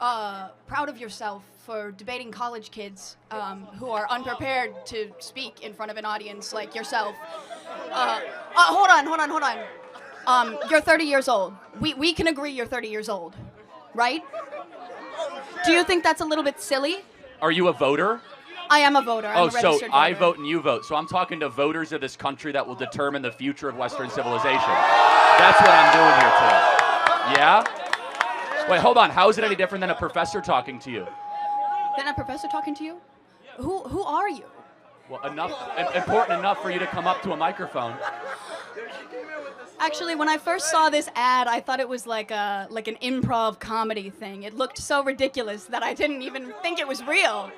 proud of yourself for debating college kids who are unprepared to speak in front of an audience like yourself. Hold on. You're 30 years old. We can agree you're 30 years old, right? Do you think that's a little bit silly? Are you a voter? I am a voter. I'm a registered so voter. I vote and you vote. So I'm talking to voters of this country that will determine the future of Western civilization. That's what I'm doing here today. Yeah? Wait, hold on. How is it any different than a professor talking to you? Than a professor talking to you? Who are you? Well, important enough for you to come up to a microphone. Actually, when I first saw this ad, I thought it was like an improv comedy thing. It looked so ridiculous that I didn't even think it was real.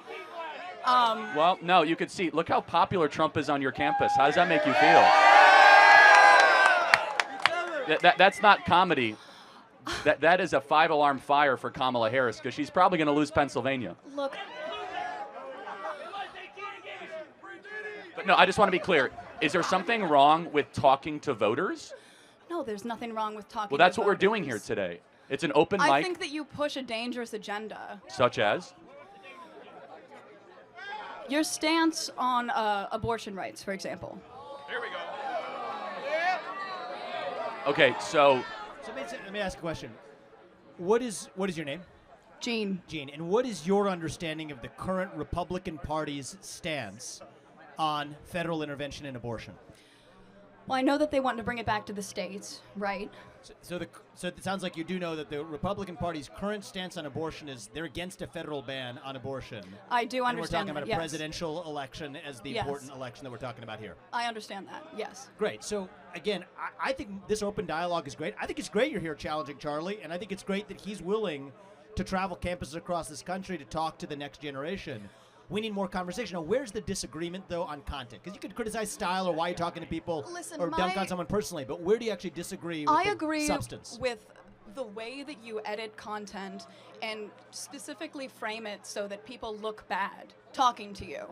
Well, no, you could see. Look how popular Trump is on your campus. How does that make you feel? That's not comedy. That is a 5-alarm fire for Kamala Harris because she's probably going to lose Pennsylvania. Look. But no, I just want to be clear. Is there something wrong with talking to voters? No, there's nothing wrong with talking to voters. Well, that's what we're doing here today. It's an open mic. I think that you push a dangerous agenda. Such as? Your stance on abortion rights, for example. Here we go. Okay, so let me ask a question. What is your name? Jean. Jean. And what is your understanding of the current Republican Party's stance on federal intervention in abortion? Well, I know that they want to bring it back to the states, right? So it sounds like you do know that the Republican Party's current stance on abortion is they're against a federal ban on abortion. I do understand that, and we're talking about a yes. presidential election as the important election that we're talking about here. I understand that, yes. Great. So, again, I think this open dialogue is great. I think it's great you're here challenging Charlie, and I think it's great that he's willing to travel campuses across this country to talk to the next generation. We need more conversation. Now, where's the disagreement, though, on content? Because you could criticize style or why you're talking to people or dunk on someone personally, but where do you actually disagree with the substance? With the way that you edit content and specifically frame it so that people look bad talking to you.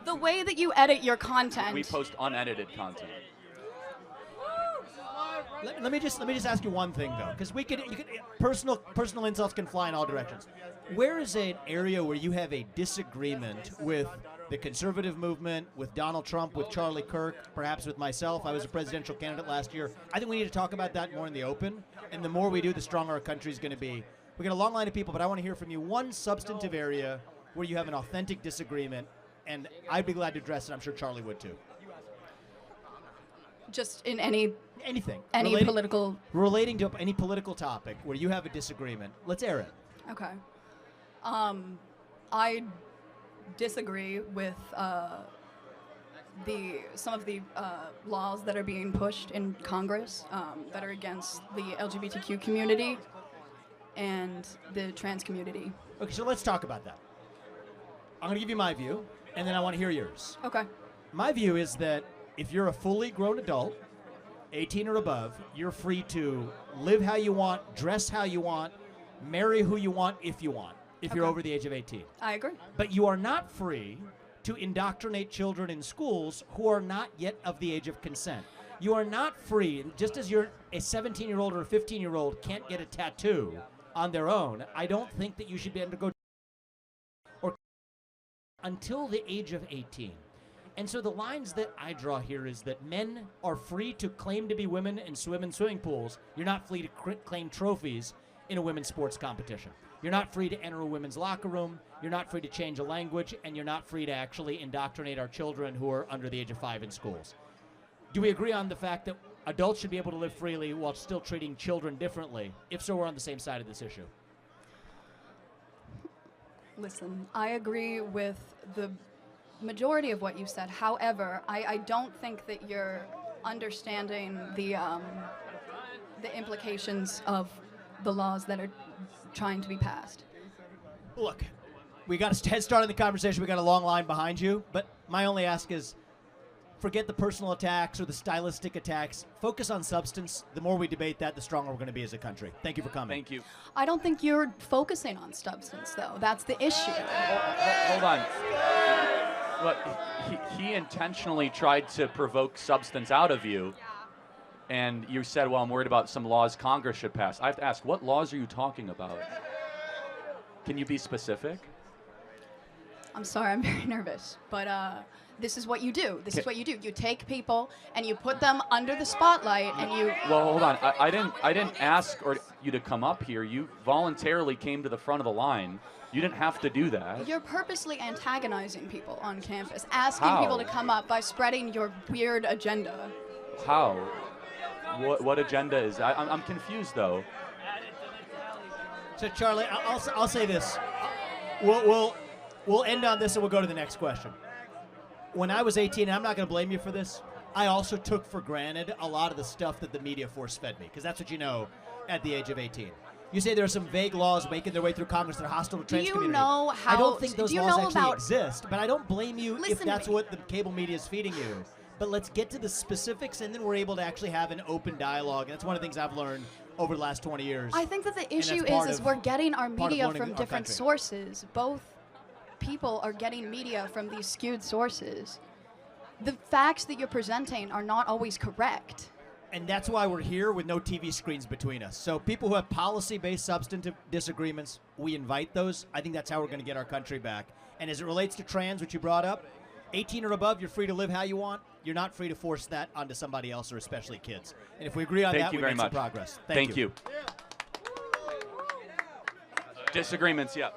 The way that you edit your content. we post unedited content. Let me just ask you one thing though, because personal insults can fly in all directions. Where is an area where you have a disagreement with the conservative movement, with Donald Trump, with Charlie Kirk, perhaps with myself? I was a presidential candidate last year. I think we need to talk about that more in the open, and the more we do, the stronger our country is going to be. We got a long line of people, but I want to hear from you one substantive area where you have an authentic disagreement, and I'd be glad to address it. I'm sure Charlie would too. Just in anything. Relating to any political topic where you have a disagreement. Let's air it. Okay. I disagree with some of the laws that are being pushed in Congress that are against the LGBTQ community and the trans community. Okay, so let's talk about that. I'm going to give you my view, and then I want to hear yours. Okay. My view is that if you're a fully grown adult, 18 or above, you're free to live how you want, dress how you want, marry who you want if you want, if you're over the age of 18. I agree. But you are not free to indoctrinate children in schools who are not yet of the age of consent. You are not free, just as you're a 17-year-old or a 15-year-old can't get a tattoo on their own, I don't think that you should be able to go or until the age of 18. And so the lines that I draw here is that men are free to claim to be women and swim in swimming pools. You're not free to claim trophies in a women's sports competition. You're not free to enter a women's locker room. You're not free to change a language. And you're not free to actually indoctrinate our children who are under the age of 5 in schools. Do we agree on the fact that adults should be able to live freely while still treating children differently? If so, we're on the same side of this issue. Listen, I agree with the majority of what you said. However, I don't think that you're understanding the implications of the laws that are trying to be passed. Look, we got a head start in the conversation. We got a long line behind you. But my only ask is, forget the personal attacks or the stylistic attacks. Focus on substance. The more we debate that, the stronger we're going to be as a country. Thank you for coming. Thank you. I don't think you're focusing on substance, though. That's the issue. Hold on. But he intentionally tried to provoke substance out of you. and you said, well, I'm worried about some laws Congress should pass. I have to ask, what laws are you talking about? Can you be specific? I'm sorry, I'm very nervous, but this is what you do. This is what you do. You take people and you put them under the spotlight, and you. Well, hold on. I didn't ask you to come up here. You voluntarily came to the front of the line. You didn't have to do that. You're purposely antagonizing people on campus, asking How? people to come up by spreading your weird agenda. How? What agenda is that? I'm confused though. So Charlie, I'll say this. We'll end on this and we'll go to the next question. When I was 18, and I'm not going to blame you for this, I also took for granted a lot of the stuff that the media force-fed me, because that's what you know at the age of 18. You say there are some vague laws making their way through Congress that are hostile to trans community. Know how? I don't think those do you laws know actually about, exist, but I don't blame you Listen if to that's me. what the cable media is feeding you. But let's get to the specifics, and then we're able to actually have an open dialogue. And that's one of the things I've learned over the last 20 years. I think that the issue part is of- we're getting our part of media learning from our different country. sources. Both people are getting media from these skewed sources. The facts that you're presenting are not always correct. And that's why we're here with no TV screens between us. So people who have policy-based substantive disagreements, we invite those. I think that's how we're going to get our country back. And as it relates to trans, which you brought up, 18 or above, you're free to live how you want. You're not free to force that onto somebody else, or especially kids. And if we agree on Thank that, you we very make some much. progress. Thank you. Disagreements, yeah.